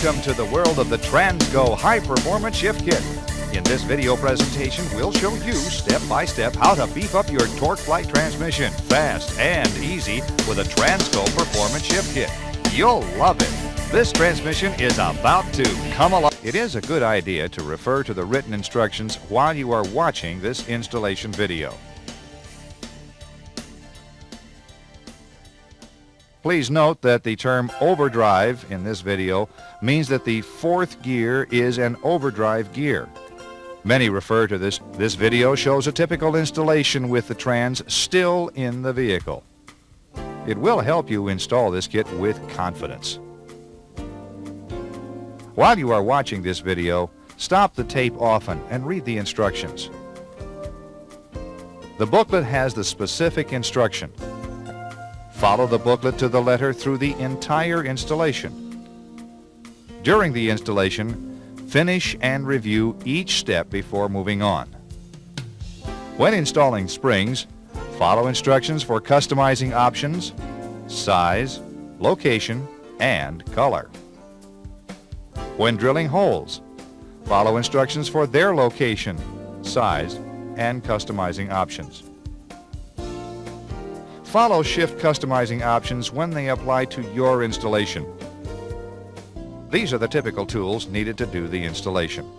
Welcome to the world of the Transgo High Performance Shift Kit. In this video presentation, we'll show you step by step how to beef up your Torqueflite transmission fast and easy with a Transgo Performance Shift Kit. You'll love it. This transmission is about to come alive. It is a good idea to refer to the written instructions while you are watching this installation video. Please note that the term overdrive in this video means that the fourth gear is an overdrive gear. Many refer to this. This video shows a typical installation with the trans still in the vehicle. It will help you install this kit with confidence. While you are watching this video, stop the tape often and read the instructions. The booklet has the specific instruction. Follow the booklet to the letter through the entire installation. During the installation, finish and review each step before moving on. When installing springs, follow instructions for customizing options, size, location, and color. When drilling holes, follow instructions for their location, size, and customizing options. Follow shift customizing options when they apply to your installation. These are the typical tools needed to do the installation.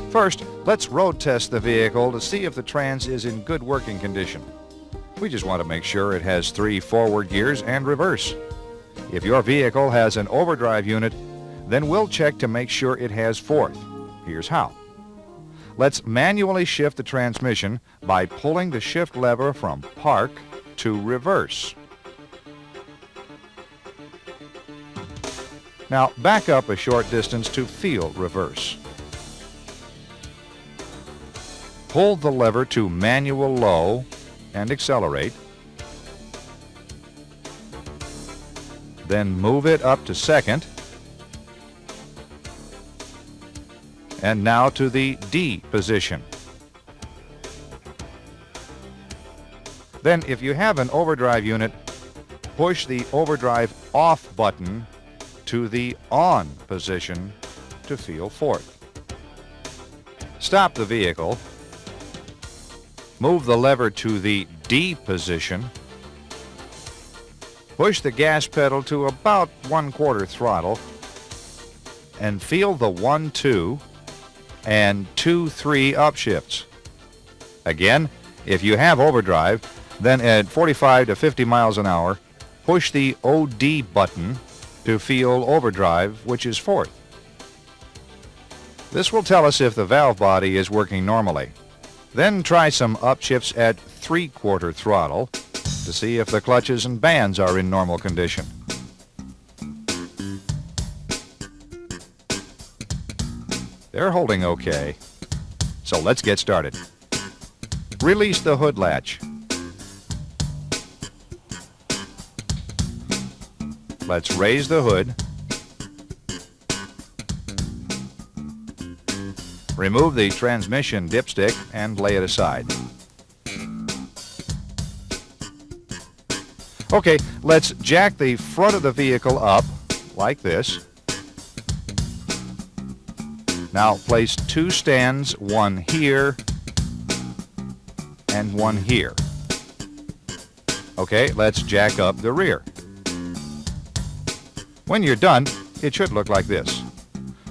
First, let's road test the vehicle to see if the trans is in good working condition. We just want to make sure it has 3 forward gears and reverse. If your vehicle has an overdrive unit, then we'll check to make sure it has fourth. Here's how. Let's manually shift the transmission by pulling the shift lever from park to reverse. Now back up a short distance to feel reverse. Pull the lever to manual low and accelerate. Then move it up to second. And now to the D position. Then if you have an overdrive unit, push the overdrive off button to the on position to feel fourth. Stop the vehicle. Move the lever to the D position. Push the gas pedal to about 1/4 throttle and feel the 1-2 and 2-3 upshifts. Again, if you have overdrive, then at 45 to 50 miles an hour, push the OD button to feel overdrive, which is fourth. This will tell us if the valve body is working normally. Then try some upshifts at 3/4 throttle to see if the clutches and bands are in normal condition. They're holding okay. So let's get started. Release the hood latch. Let's raise the hood. Remove the transmission dipstick and lay it aside. Okay, let's jack the front of the vehicle up like this. Now place 2 stands, one here and one here. Okay, let's jack up the rear. When you're done, it should look like this.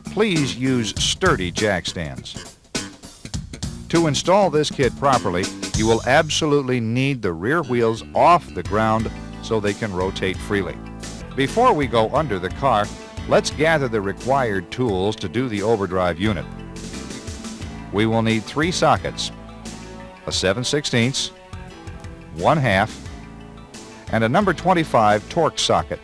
Please use sturdy jack stands. To install this kit properly, you will absolutely need the rear wheels off the ground so they can rotate freely. Before we go under the car, let's gather the required tools to do the overdrive unit. We will need 3 sockets, a 7/16, 1/2, and a number 25 Torx socket.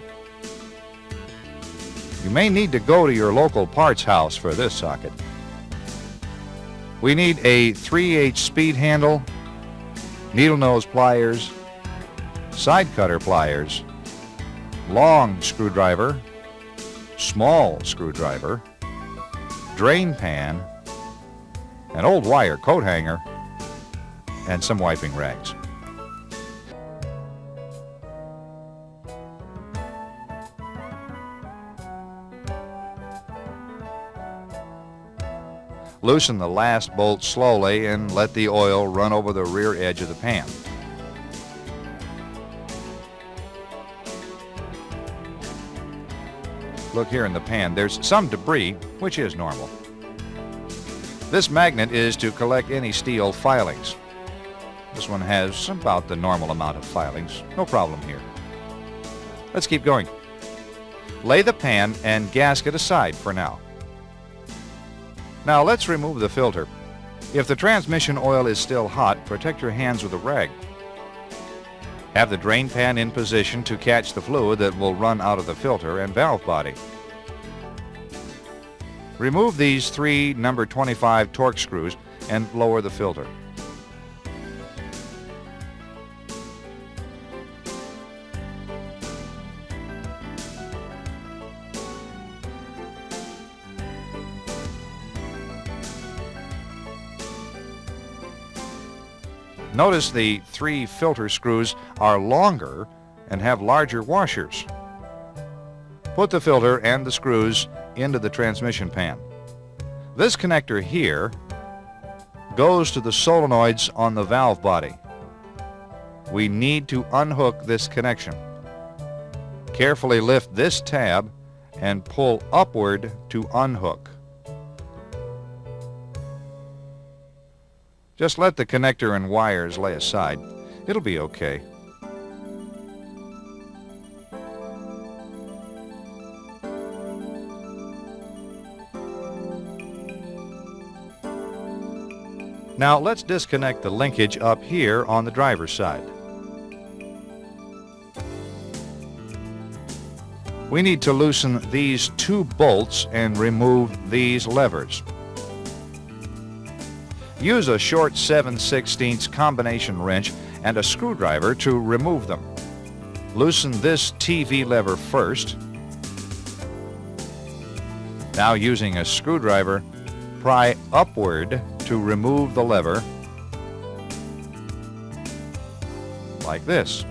You may need to go to your local parts house for this socket. We need a 3/8 speed handle, needle nose pliers, side cutter pliers, long screwdriver, small screwdriver, drain pan, an old wire coat hanger, and some wiping rags. Loosen the last bolt slowly and let the oil run over the rear edge of the pan. Look here in the pan, there's some debris, which is normal. This magnet is to collect any steel filings. This one has about the normal amount of filings. No problem here. Let's keep going. Lay the pan and gasket aside for now. Now let's remove the filter. If the transmission oil is still hot, protect your hands with a rag. Have the drain pan in position to catch the fluid that will run out of the filter and valve body. Remove these 3 number 25 Torx screws and lower the filter. Notice the 3 filter screws are longer and have larger washers. Put the filter and the screws into the transmission pan. This connector here goes to the solenoids on the valve body. We need to unhook this connection. Carefully lift this tab and pull upward to unhook. Just let the connector and wires lay aside. It'll be okay. Now let's disconnect the linkage up here on the driver's side. We need to loosen these 2 bolts and remove these levers. Use a short 7/16 combination wrench and a screwdriver to remove them. Loosen this TV lever first. Now using a screwdriver, pry upward to remove the lever, like this.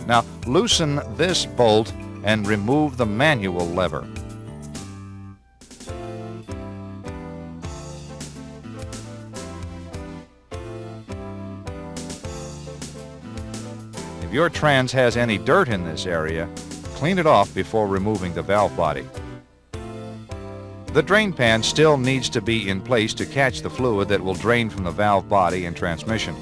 Now loosen this bolt and remove the manual lever. If your trans has any dirt in this area, clean it off before removing the valve body. The drain pan still needs to be in place to catch the fluid that will drain from the valve body and transmission.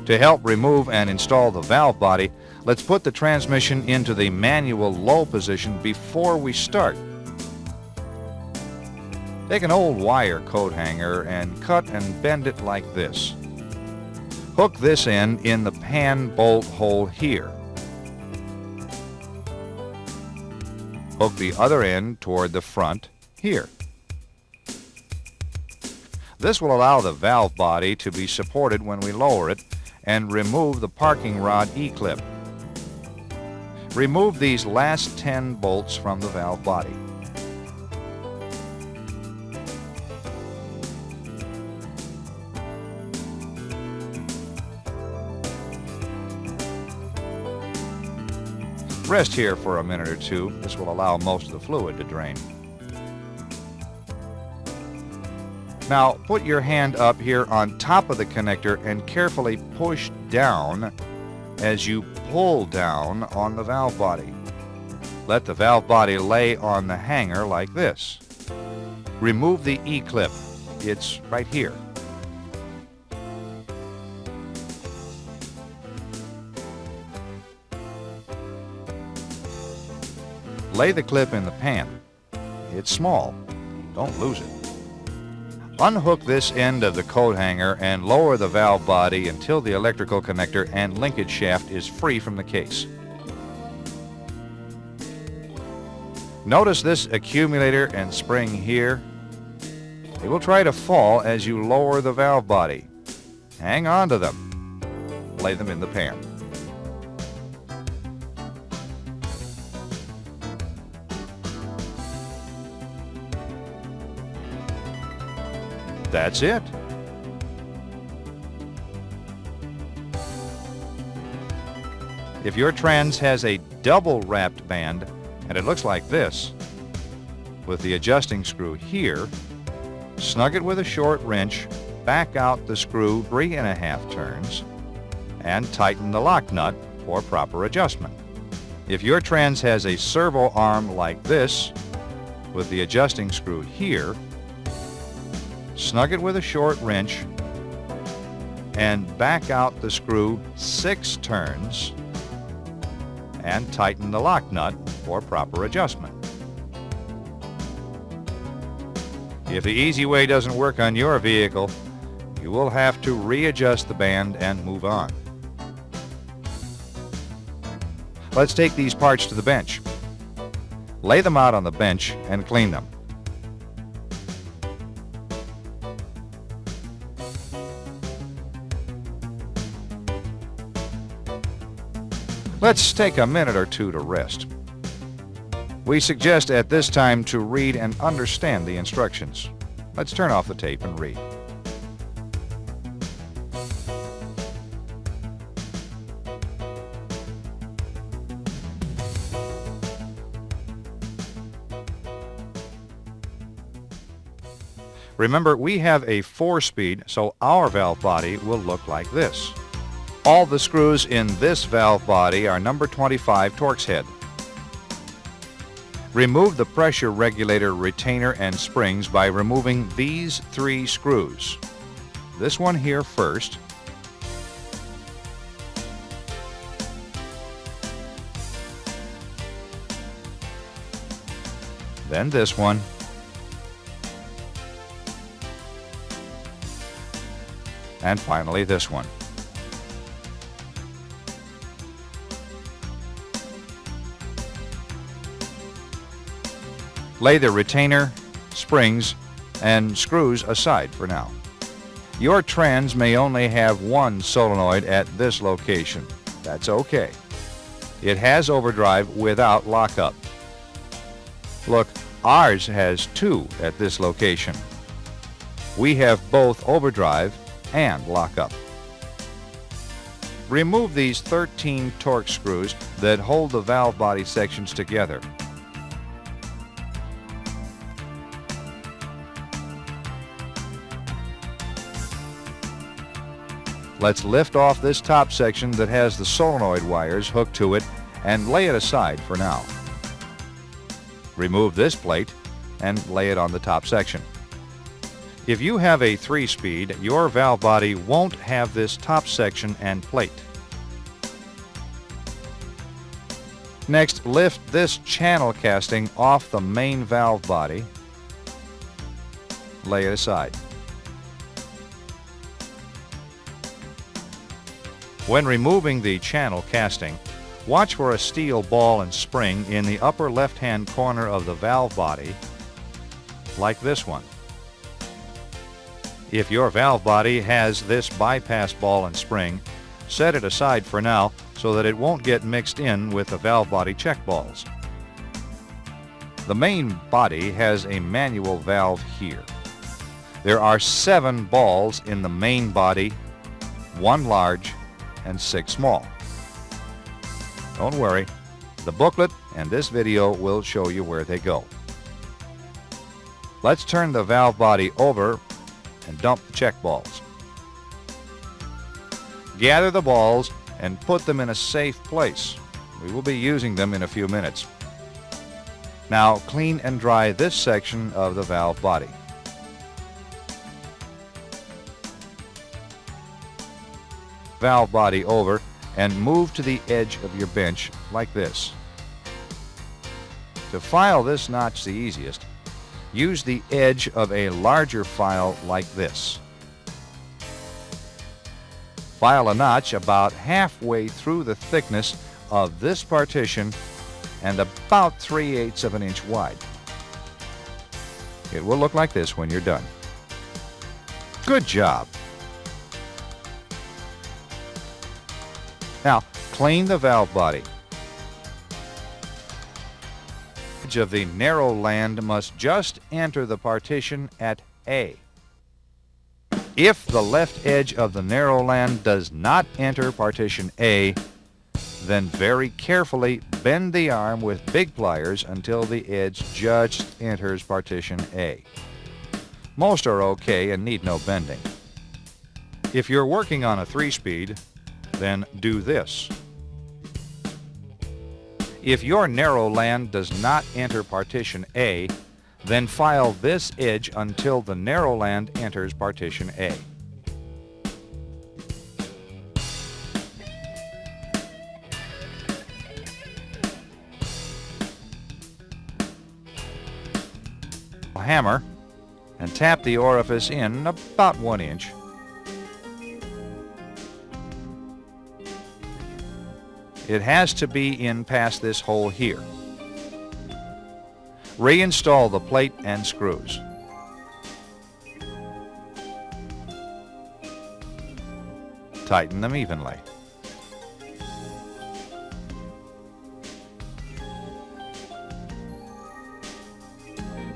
To help remove and install the valve body, let's put the transmission into the manual low position before we start. Take an old wire coat hanger and cut and bend it like this. Hook this end in the pan bolt hole here. Hook the other end toward the front here. This will allow the valve body to be supported when we lower it and remove the parking rod E-clip. Remove these last 10 bolts from the valve body. Rest here for a minute or two. This will allow most of the fluid to drain. Now put your hand up here on top of the connector and carefully push down as you pull down on the valve body. Let the valve body lay on the hanger like this. Remove the E-clip. It's right here. Lay the clip in the pan. It's small. Don't lose it. Unhook this end of the coat hanger and lower the valve body until the electrical connector and linkage shaft is free from the case. Notice this accumulator and spring here. They will try to fall as you lower the valve body. Hang on to them. Lay them in the pan. That's it. If your trans has a double wrapped band and it looks like this, with the adjusting screw here, snug it with a short wrench, back out the screw 3½ turns, and tighten the lock nut for proper adjustment. If your trans has a servo arm like this, with the adjusting screw here, snug it with a short wrench, and back out the screw 6 turns, and tighten the lock nut for proper adjustment. If the easy way doesn't work on your vehicle, you will have to readjust the band and move on. Let's take these parts to the bench. Lay them out on the bench and clean them. Let's take a minute or two to rest. We suggest at this time to read and understand the instructions. Let's turn off the tape and read. Remember, we have a 4-speed, so our valve body will look like this. All the screws in this valve body are number 25 Torx head. Remove the pressure regulator retainer and springs by removing these 3 screws. This one here first, then this one, and finally this one. Lay the retainer, springs, and screws aside for now. Your trans may only have one solenoid at this location. That's okay. It has overdrive without lockup. Look, ours has 2 at this location. We have both overdrive and lockup. Remove these 13 Torx screws that hold the valve body sections together. Let's lift off this top section that has the solenoid wires hooked to it and lay it aside for now. Remove this plate and lay it on the top section. If you have a 3-speed, your valve body won't have this top section and plate. Next, lift this channel casting off the main valve body. Lay it aside. When removing the channel casting, watch for a steel ball and spring in the upper left-hand corner of the valve body, like this one. If your valve body has this bypass ball and spring, set it aside for now so that it won't get mixed in with the valve body check balls. The main body has a manual valve here. There are 7 balls in the main body, 1 large and 6 small. Don't worry, the booklet and this video will show you where they go. Let's turn the valve body over and dump the check balls. Gather the balls and put them in a safe place. We will be using them in a few minutes. Now clean and dry this section of the valve body. Valve body over and move to the edge of your bench like this. To file this notch the easiest, use the edge of a larger file like this. File a notch about halfway through the thickness of this partition and about 3/8 of an inch wide. It will look like this when you're done. Good job! Now, clean the valve body. The edge of the narrow land must just enter the partition at A. If the left edge of the narrow land does not enter partition A, then very carefully bend the arm with big pliers until the edge just enters partition A. Most are okay and need no bending. If you're working on a 3-speed, then do this. If your narrow land does not enter partition A, then file this edge until the narrow land enters partition A. Hammer and tap the orifice in about 1 inch. It has to be in past this hole here. Reinstall the plate and screws. Tighten them evenly.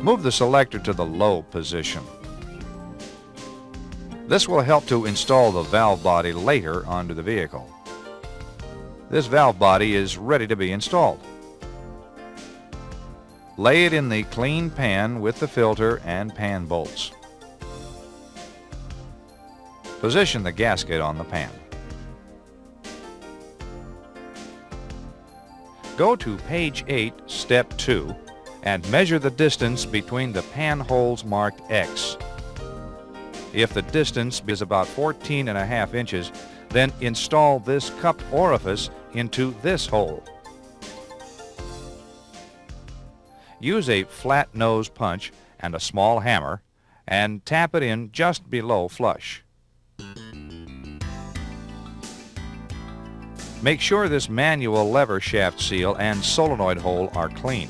Move the selector to the low position. This will help to install the valve body later onto the vehicle. This valve body is ready to be installed. Lay it in the clean pan with the filter and pan bolts. Position the gasket on the pan. Go to page 8, step 2, and measure the distance between the pan holes marked X. If the distance is about 14.5 inches, then install this cupped orifice into this hole. Use a flat nose punch and a small hammer and tap it in just below flush. Make sure this manual lever shaft seal and solenoid hole are clean.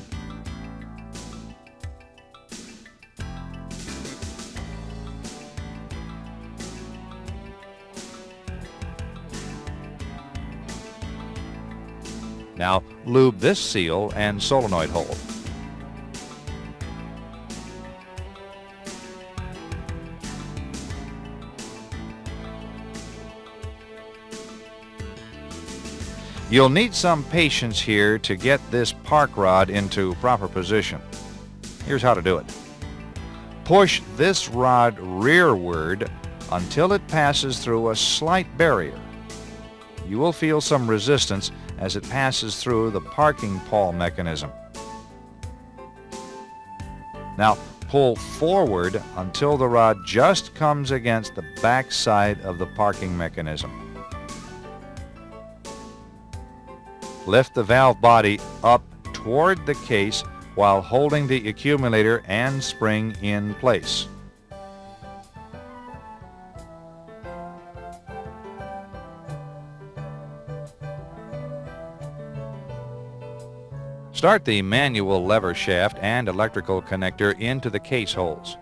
Now lube this seal and solenoid hole. You'll need some patience here to get this park rod into proper position. Here's how to do it. Push this rod rearward until it passes through a slight barrier. You will feel some resistance as it passes through the parking pawl mechanism. Now pull forward until the rod just comes against the back side of the parking mechanism. Lift the valve body up toward the case while holding the accumulator and spring in place. Start the manual lever shaft and electrical connector into the case holes.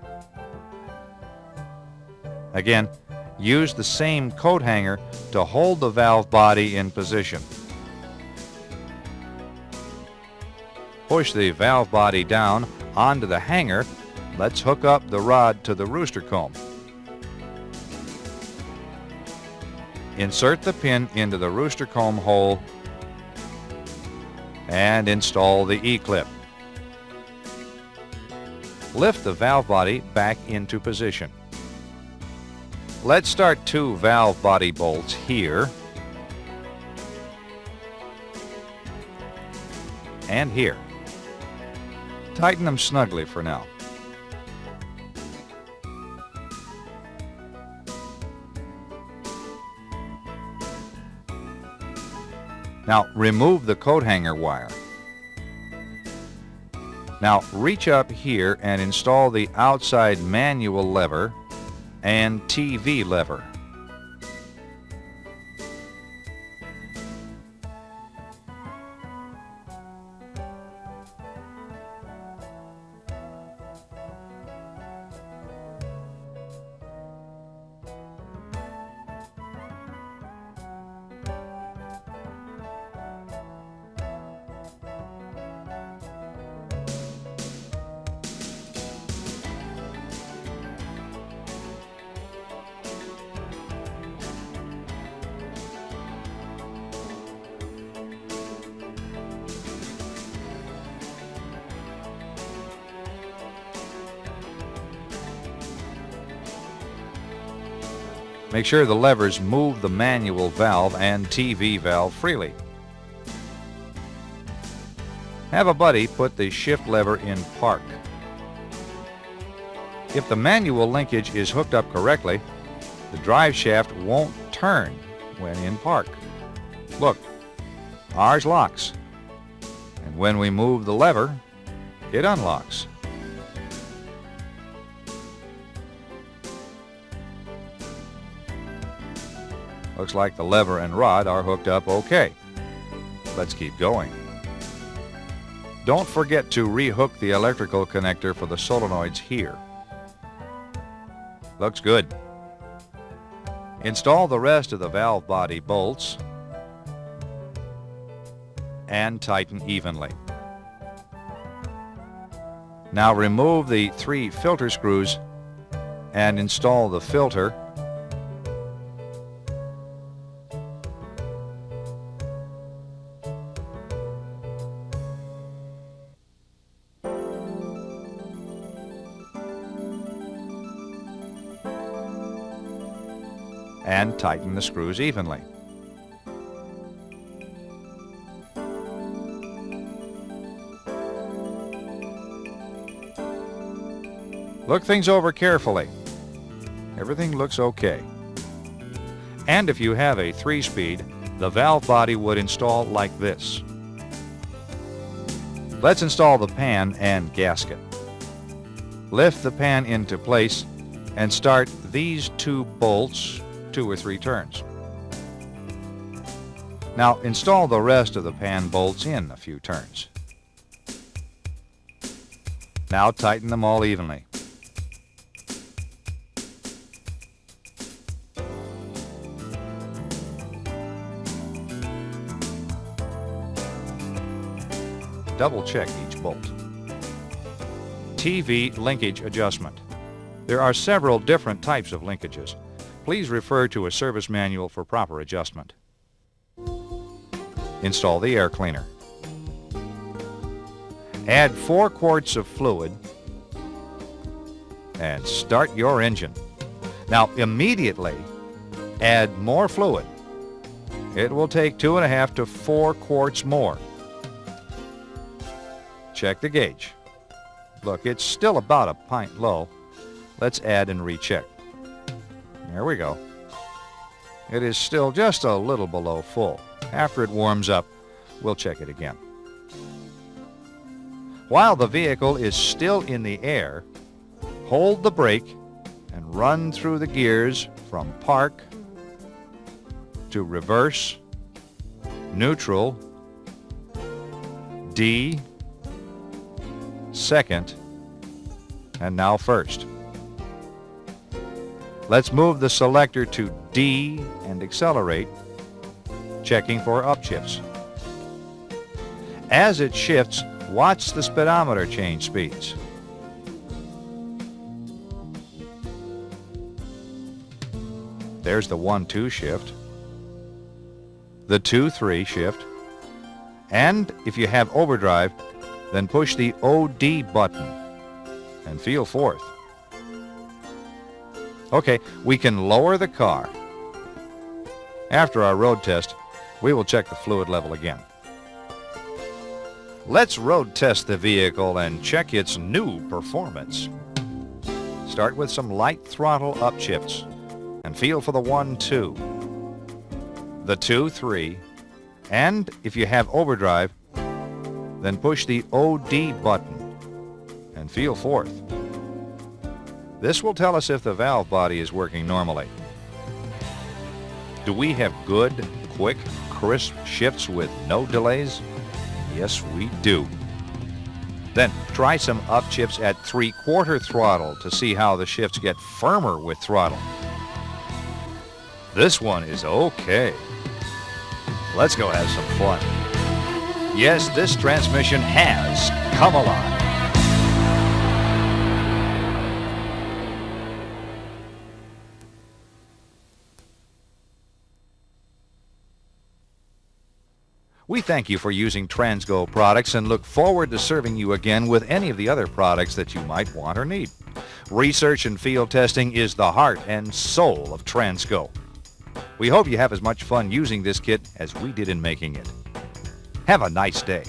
Again, use the same coat hanger to hold the valve body in position. Push the valve body down onto the hanger. Let's hook up the rod to the rooster comb. Insert the pin into the rooster comb hole and install the E-clip. Lift the valve body back into position. Let's start 2 valve body bolts here and here. Tighten them snugly for now. Now remove the coat hanger wire. Now reach up here and install the outside manual lever and TV lever. Make sure the levers move the manual valve and TV valve freely. Have a buddy put the shift lever in park. If the manual linkage is hooked up correctly, the drive shaft won't turn when in park. Look, ours locks, and when we move the lever, it unlocks. Looks like the lever and rod are hooked up okay. Let's keep going. Don't forget to re-hook the electrical connector for the solenoids here. Looks good. Install the rest of the valve body bolts and tighten evenly. Now remove the 3 filter screws and install the filter and tighten the screws evenly. Look things over carefully. Everything looks okay. And if you have a 3-speed, the valve body would install like this. Let's install the pan and gasket. Lift the pan into place and start these 2 bolts 2 or 3 turns. Now install the rest of the pan bolts in a few turns. Now tighten them all evenly. Double check each bolt. TV linkage adjustment. There are several different types of linkages. Please refer to a service manual for proper adjustment. Install the air cleaner. Add 4 quarts of fluid and start your engine. Now immediately add more fluid. It will take 2.5 to 4 quarts more. Check the gauge. Look, it's still about a pint low. Let's add and recheck. There we go. It is still just a little below full. After it warms up, we'll check it again. While the vehicle is still in the air, hold the brake and run through the gears from park to reverse, neutral, D, second, and now first. Let's move the selector to D and accelerate, checking for upshifts. As it shifts, watch the speedometer change speeds. There's the 1-2 shift, the 2-3 shift, and if you have overdrive, then push the OD button and feel fourth. Okay, we can lower the car. After our road test, we will check the fluid level again. Let's road test the vehicle and check its new performance. Start with some light throttle upshifts and feel for the 1-2, the 2-3, and if you have overdrive, then push the OD button and feel fourth. This will tell us if the valve body is working normally. Do we have good, quick, crisp shifts with no delays? Yes, we do. Then try some upshifts at 3/4 throttle to see how the shifts get firmer with throttle. This one is okay. Let's go have some fun. Yes, this transmission has come alive. We thank you for using Transgo products and look forward to serving you again with any of the other products that you might want or need. Research and field testing is the heart and soul of Transgo. We hope you have as much fun using this kit as we did in making it. Have a nice day.